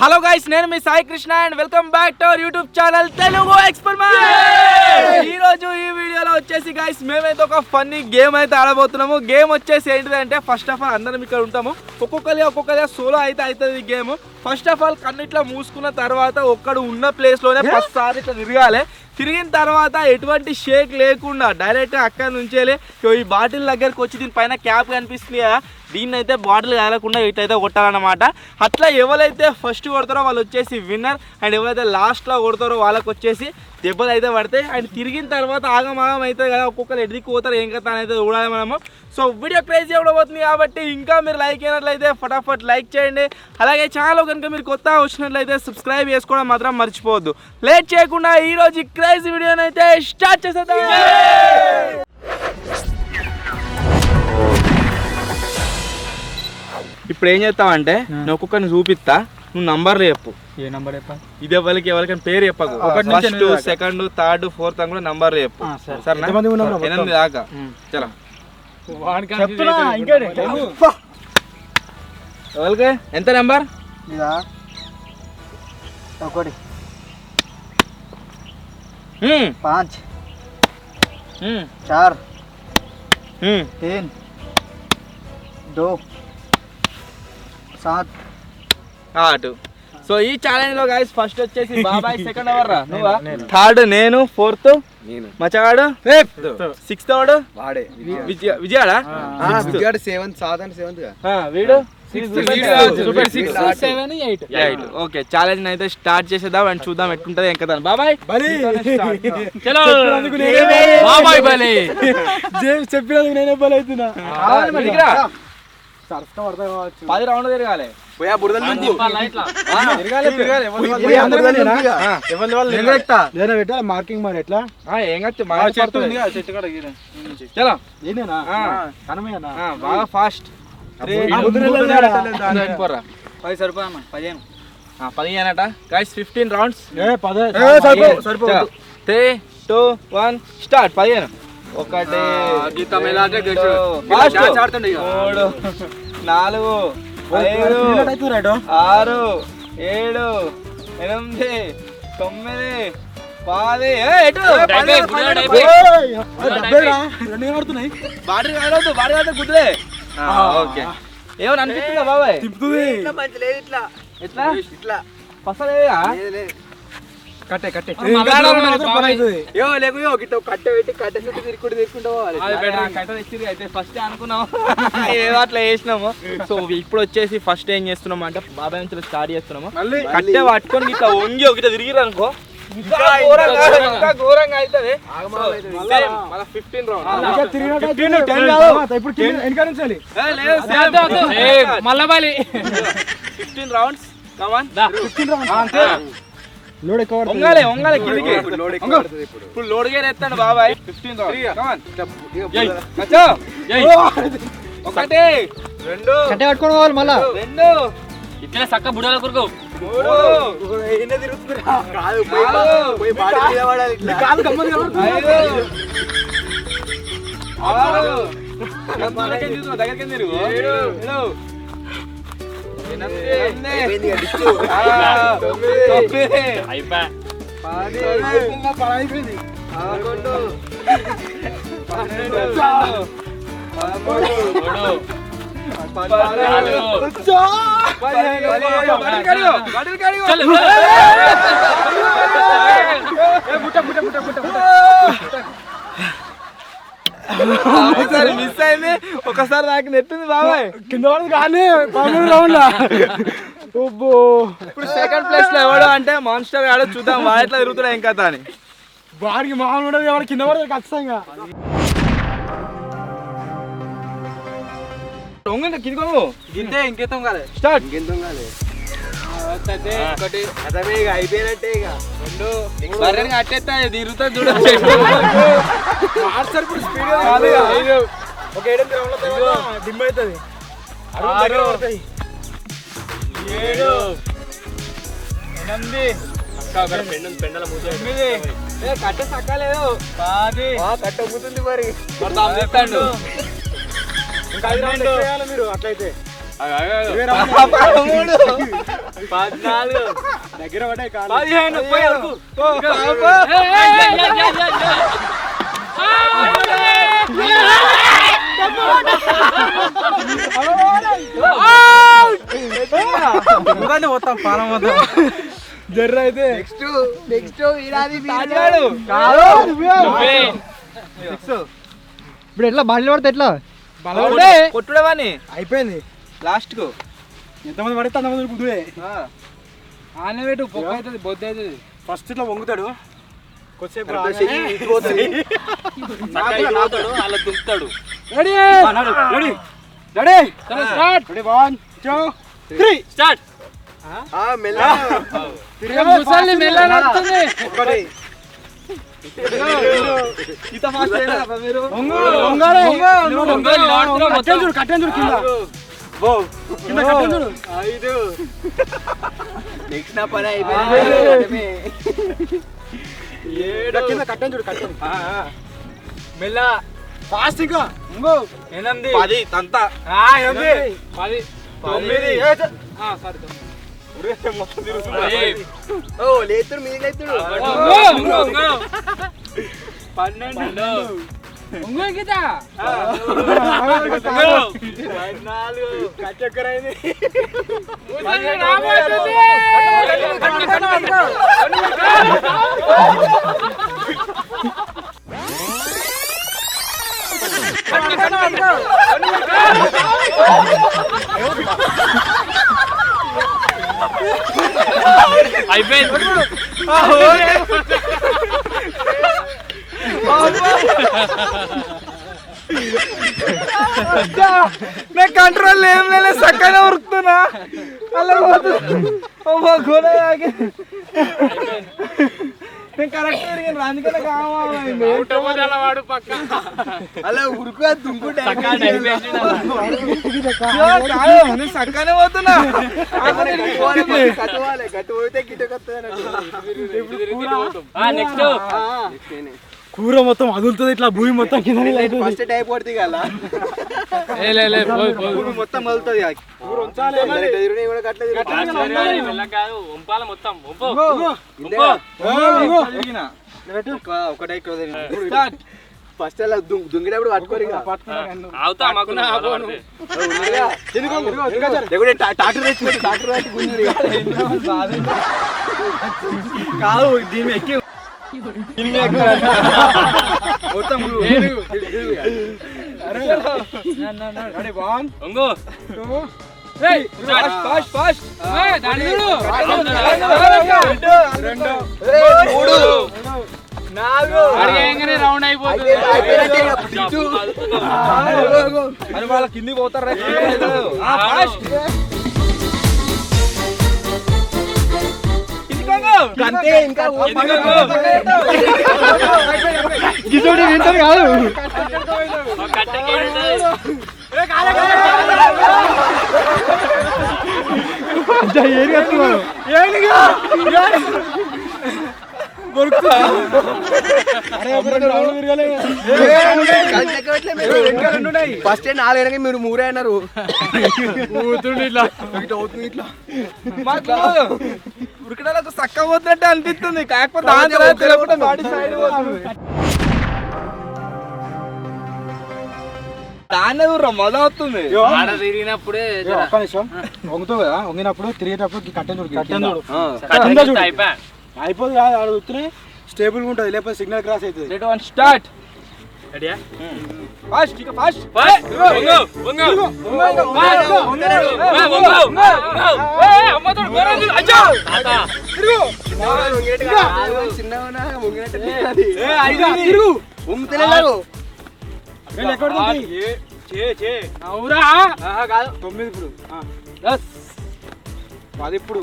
Hello guys, నేను మీ Sai Krishna and welcome back to our YouTube channel Telugu experiment. ఈ రోజు ఈ వీడియోలో వచ్చేసి గైస్ మేమైతే ఒక ఫన్నీ గేమ్ అయితే ఆడబోతున్నాము. గేమ్ వచ్చేసి ఏంటిదంటే, ఫస్ట్ ఆఫ్ ఆల్ అందరం ఇక్కడ ఉంటాము, ఒక్కొక్కరిగా సోలో అయితే అవుతుంది ఈ గేమ్. ఫస్ట్ ఆఫ్ ఆల్ కన్నిట్లా మూసుకున్న తర్వాత ఒక్కడు ఉన్న ప్లేస్లోనే ఫస్ట్ సారి ఇట్లా తిరగాలి. తిరిగిన తర్వాత ఎటువంటి షేక్ లేకుండా డైరెక్ట్ అక్కడ నుంచేలే ఈ బాటిల్ దగ్గరకు వచ్చి దీనిపైన క్యాప్ కనిపిస్తుంది కదా, దీన్ని అయితే బాటిల్ కాలకుండా ఇట్లయితే కొట్టాలన్నమాట. అట్లా ఎవరైతే ఫస్ట్ కొడతారో వాళ్ళు వచ్చేసి విన్నర్, అండ్ ఎవరైతే లాస్ట్లో కొడతారో వాళ్ళకి వచ్చేసి దెబ్బలు అయితే పడతాయి. అండ్ తిరిగిన తర్వాత ఆగమాగం అవుతుంది కదా, ఒక్కొక్కరు ఎడికి పోతారు ఏం కదా అయితే చూడాలి మనము. సో వీడియో క్రేజీ అవడబోతుంది కాబట్టి ఇంకా మీరు లైక్ అయినట్లయితే ఫటాఫట్ లైక్ చేయండి. అలాగే ఛానల్ కనుక మీరు కొత్తగా వచ్చినట్లయితే సబ్స్క్రైబ్ చేసుకోవడం మాత్రం మర్చిపోవద్దు. లేట్ చేయకుండా ఈరోజు క్రేజీ వీడియోని అయితే స్టార్ట్ చేసేద్దాం. ఇప్పుడు ఏం చేస్తావంటే, నేను ఒక్కొక్కరిని చూపిస్తా, నువ్వు నంబర్లు చెప్పు. ఏ నంబర్ చెప్పా? ఇది ఎవరికైనా పేరు చెప్పకు. ఫస్ట్, సెకండ్, థర్డ్, ఫోర్త్ అని కూడా నంబర్లు చెప్పు. సరేనా? 8 దాకా. చలో ఎవరికి ఎంత నెంబర్? 1 5 4 3 2 7 8. సో ఈ ఛాలెంజ్ లో గైస్ ఫస్ట్ వచ్చేసి బాబాయ్, సెకండ్ ఎవరు రా? నువ్వా? థర్డ్ నేను, ఫోర్త్ మచగాడు, సిక్స్త్ వాడు విజయాడా, వీడు ఓకే. ఛాలెంజ్ అయితే స్టార్ట్ చేసేద్దాం అండ్ చూద్దాం ఎట్లుంటది ఇంకా. బాబాయ్ చెప్పినందుకు నేనే బలి అవుతున్నా. 10 రౌండ్ తిరగాలి. మార్కింగ్ మరి ఎట్లా బాగా ఫాస్ట్. 15 అట గైస్. 15 రౌండ్స్. 3 2 1 స్టార్ట్. 15 1 2 3 4 5 6 7 8 9 10. బాడీ కాదు గుద్దులే. ఓకే, ఏమని అనిపిస్తుందా బాబాయ్? ఎట్లా పసలేదా? కట్టే అయితే ఫస్ట్ అనుకున్నాము ఏదో అట్లా వేసినాము. సో ఇప్పుడు వచ్చేసి ఫస్ట్ ఏం చేస్తున్నాం అంటే, బాబాయ్ నుంచి స్టార్ట్ చేస్తున్నాము. కట్టే పట్టుకొని ఇట్లా వంగి ఒకటి తిరిగిరు అనుకో, ఇంకా ఘోరంగా అవుతుంది. 15 రౌండ్స్. వంగాలి కిందికి. ఇప్పుడు లోడ్ గేర్ ఎత్తాడు బాబాయ్. 15 రౌండ్స్. 1 2 పట్టుకోవాలి పోవాలి మళ్ళా. 2 ఇట్లా చక్క బుడాల కొరకు 3 దగ్గరికి తిరుగు. 9 మిస్ అయింది. ఒకసారి నాకు నెట్టింది బాబాయ్ కింద కానీ 13 రౌండ్లా. ఇప్పుడు సెకండ్ ప్లేస్ లో ఎవడు అంటే మాన్స్టర్ గాడు. చూద్దాం వాడు ఎట్లా తిరుగుతున్నా ఇంకా అని. వాడికి మామూలు ఉండదు, ఎవరు కింద పడదు ఖచ్చితంగా. గింతే ఇంకెత్తం కాలే. స్టార్ట్. అయిపోయినట్టే. ఇక 2 అట్టేస్తా తిరుగుతా చూడ. ఒక 7 రౌండ్ల డిమ్ అవుతుంది. 6 7 8 పెండల మూత 9 కట్ట సక్కలేదు 10 కట్ట ఒప్పుతుంది మరి చెప్తాడు ఇంకా 5 రౌండ్లు చేయాలి మీరు అట్లయితే 13 14 దగ్గర పడ్డాయి 15 పోయి వరకు పోతాం పాలం పోతాం జర్ర అయితే నెక్స్ట్ వీరాది తాజాడు ఇప్పుడు ఎట్లా బండ్లు పడితే ఎట్లా కొట్టుడేవాని అయిపోయింది లాస్ట్ కు ఎంతమంది పడితే అంతమంది కుదురే ఆనే పెట్టు పొక్క అవుతుంది బొద్దు అవుతుంది ఫస్ట్ ఇట్లా వంగుతాడు కొద్దిసేపు నాతాడు అలా దుంకుతాడు ready ready ready start ready 1 2 3 start ముసలి మెల్ల నడుతుంది ఒకటి ఇంత ఫాస్ట్ అయినా మీరు కట్టెన్ చూడు కింద కింద కట్టెన్ చూడు 5 నెక్స్ట్ నా పని అయిపోయింది 7 కింద కట్టెన్ చూడు కట్టెన్ మెల్ల ఫాస్ట్ ఇంకా 8 10 తంత 8 10 9 మొత్తం తిరుగుతుంది ఓ లేతురు మీద లేతురు 12 కట్టెక్కరైంది అయిపోయింది నేను కంట్రోల్ ఏం లేదు సక్కగా ఉరుకుతున్నా అలా పోతున్నా నేను కరెక్ట్ తిరిగిన అందుకనే కావాలి వాడు పక్క అలా ఉరుకు దుంకుంటే నేను సక్కనే పోతున్నా గట్టు పోతే గిట్టకొస్తుంది నెక్స్ట్ కూర మొత్తం అదులుతుంది ఇట్లా భూమి మొత్తం కింద ఫస్ట్ టైప్ పడుతుంది కదా భూమి మొత్తం మలుతుంది కూర ఉంచాలి మరి. కాదు వంపాల మొత్తం వంపు ఒకటే ఫస్ట్ అలా దుంగినప్పుడు పట్టుకోరు అవుతా మాకు ట్రాక్టర్ తెచ్చుకోండి ట్రాక్టర్ పెట్టి గుంజురు కాదు దీన్ని ఎక్కి మొత్తం వంగు ఫాస్ట్ ఫాస్ట్ రౌండ్ అయిపోతుంది అని వాళ్ళ కిందికి పోతారు అంతే ఇంకా కాదు ఫస్ట్ 4 అయినా మీరు 3 అన్నారు మాకు ఉరికడానికి సక్క పోతున్నట్టు అనిపిస్తుంది కాకపోతే దాని తర్వాత తెలియకుండా బాడీ సైడ్ దాన్ని మొదలు అవుతుంది తిరిగినప్పుడే ఒక్క నిమిషం వంగుతావు కదా వంగినప్పుడు తిరిగేటప్పుడు కట్టెన్ చూడు అయిపోయా అయిపోతుంది కాదు ఆడ వస్తున్నాయి స్టేబుల్ గా ఉంటుంది లేకపోతే సిగ్నల్ క్రాస్ అవుతుంది రెడీ వన్ స్టార్ట్ రెడీయా ఫాస్ట్ ఇక ఫాస్ట్ అవురా కాదు 9 ఇప్పుడు 10 ఇప్పుడు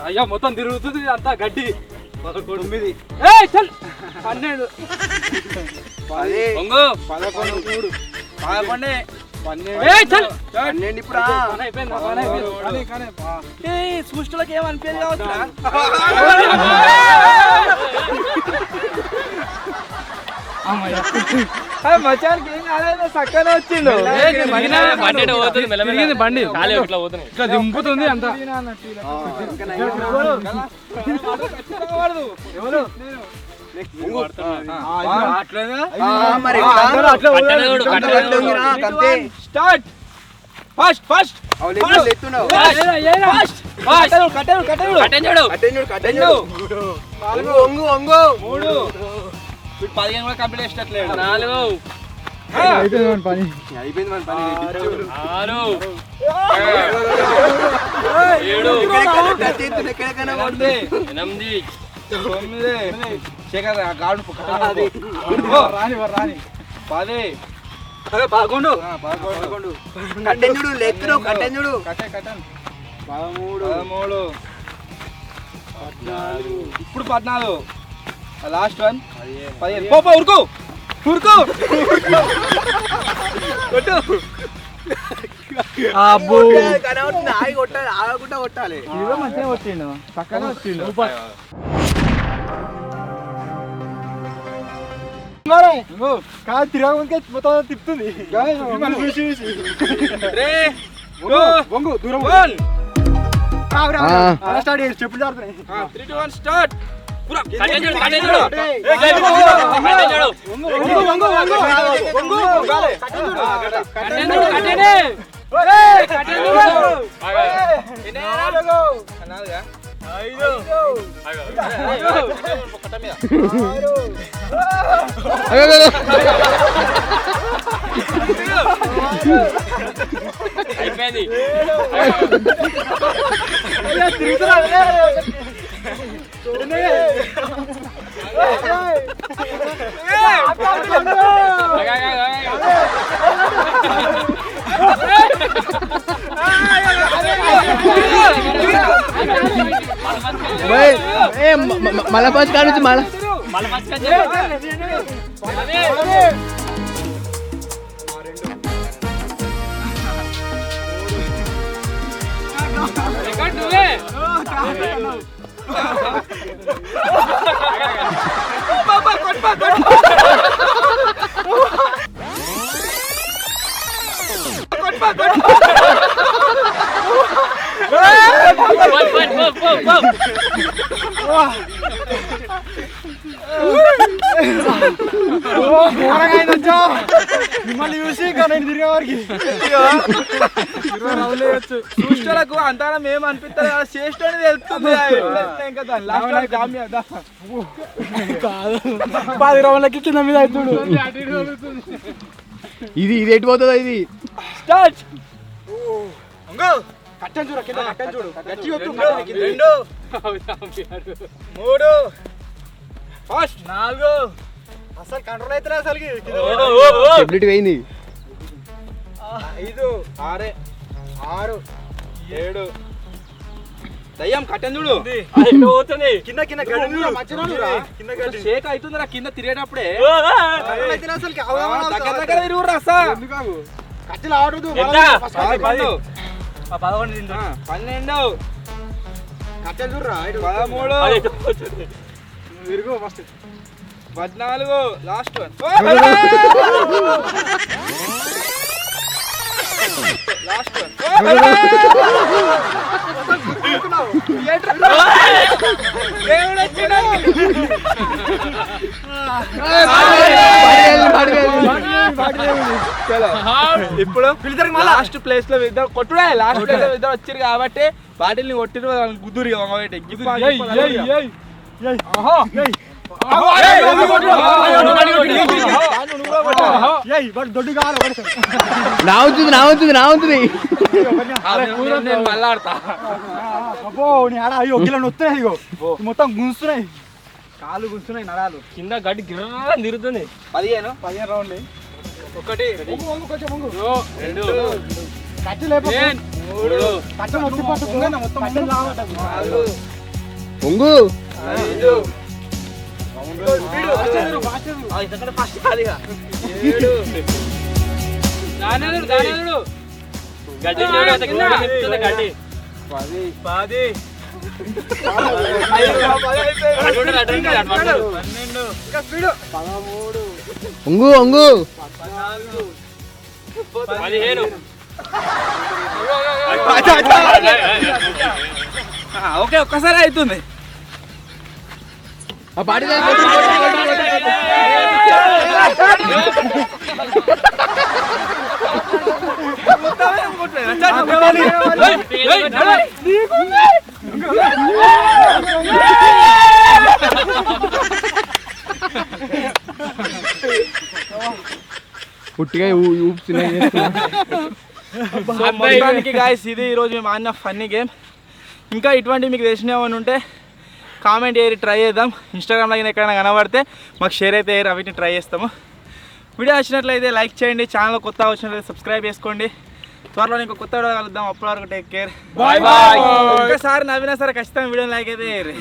అయ్యా మొత్తం తిరుగుతుంది అంతా గడ్డి 9 12 వంగు 11 3 11 పన్నెండు ఇప్పుడు సృష్టిలోకి ఏమనిపించదు కావచ్చురా మచానికి ఏం కాలేదు చక్కగా వచ్చిండు బండి ఇట్లా పోతుంది ఇట్లా దింపుతుంది అంత స్టార్ట్ ఫస్ట్ ఫస్ట్ మూడు 15 కూడా కంప్లీట్ చేసేటట్లేదు 4 అయిపోయింది మన పని 6 ఎక్కడెక్కడైనా 8 9 శేఖర్ గాడు రాని 10 11 కట్టెంజుడు లెక్కరు కట్టెంజుడు 13 ఇప్పుడు 14 లాస్ట్ వన్ 15 పోపా ఉరుకు ఉరుకు ఆగి కొట్టాలి ఆగకుండా కొట్టాలి మంచిగా వచ్చిండు చక్కగా వచ్చిండు కాదు తిరగ మొత్తం తిప్పుతుంది వంగు దూరం స్టార్ట్ చేసి చెప్పులు జారుతున్నాయి 3 2 1 స్టార్ట్ అయిపోయింది మళ్ళా ఫస్ట్ కాడ నుంచి మళ్ళా మిమ్మల్ని చూసి నేను తిరిగే వారికి సృష్టిలకు అంతా మేము అనిపిస్తారు కదా శ్రేష్ఠ అనేది వెళ్తుంది ఇంకా 10 రౌండ్లకి కింద మీద అవుతుడు ఇది ఎటు పోతుందా ఇది స్టార్ట్ కట్టం చూడు కింద కట్టం చూడు గట్టి కొట్టు 2 3 ఫస్ట్ 4 అసలు కంట్రోల్ అయితే అసలుకి స్టెబిలిటీ పోయింది 5 6 7 దయ్యం కట్టం చూడు పోతుంది కింద కింద గడ్డి కింద గడ్డి షేక్ అవుతుందిరా కింద తిరిగేటప్పుడే అసలుకి దగ్గర దగ్గర తిరుగురా అసలు కట్టెలు ఆడదు 12 కట్టెలు చూడరా 13 విరుగు ఫస్ట్ 14 లాస్ట్ వన్ లాస్ట్ ఇప్పుడు లాస్ట్ ప్లేస్ లో ఇద్దరు కొట్టుడే లాస్ట్ ప్లేస్ లో ఇద్దరు వచ్చారు కాబట్టి బాటిల్ ని కొట్టిరు గుద్దురు దొడ్డు కావాలి నా ఉంటుంది మళ్ళా ఆడతా అబ్బో నీ ఆడ అయ్యో గిలా వస్తున్నాయి అయ్యో మొత్తం గుంస్తున్నాయి కాళ్ళు గుంస్తున్నాయి నరాలు కింద గడ్డి గిర్ర తిరుగుతుంది 15 రౌండ్లు 1 కొంచెం 2 కట్టి లేపు 3 కట్ట మొత్తం పట్టు మొత్తం పొంగు 5 ఫస్ట్ 7 గడ్డి చూడు, అంత కింద తిప్పుతుంది గడ్డి. అటు చూడు, అటు చూడు, అటు పట్టుకో. ఒంగు ఒంగు 15. ఓకే ఒక్కసారి అవుతుంది. ఆ పాటి పుట్టిగా మొత్తానికి గాయస్ ఇది ఈరోజు మేము ఆడిన ఫన్నీ గేమ్. ఇంకా ఇటువంటి మీకు తెలిసిన ఏమైనా ఉంటే కామెంట్ చేయరు, ట్రై చేద్దాం. ఇన్స్టాగ్రామ్లో ఎక్కడైనా కనబడితే మాకు షేర్ అయితే చేయరు, అవిటిని ట్రై చేస్తాము. వీడియో వచ్చినట్లయితే లైక్ చేయండి, ఛానల్ కొత్తగా వచ్చినట్లయితే సబ్స్క్రైబ్ చేసుకోండి. త్వరలో ఇంకో కొత్త వీడియో కలుద్దాం. అప్పటి వరకు టేక్ కేర్, బాయ్ బాయ్. ఒక్కసారి నవ్వినా సరే ఖచ్చితంగా వీడియో లైక్ అయితే చేయరు.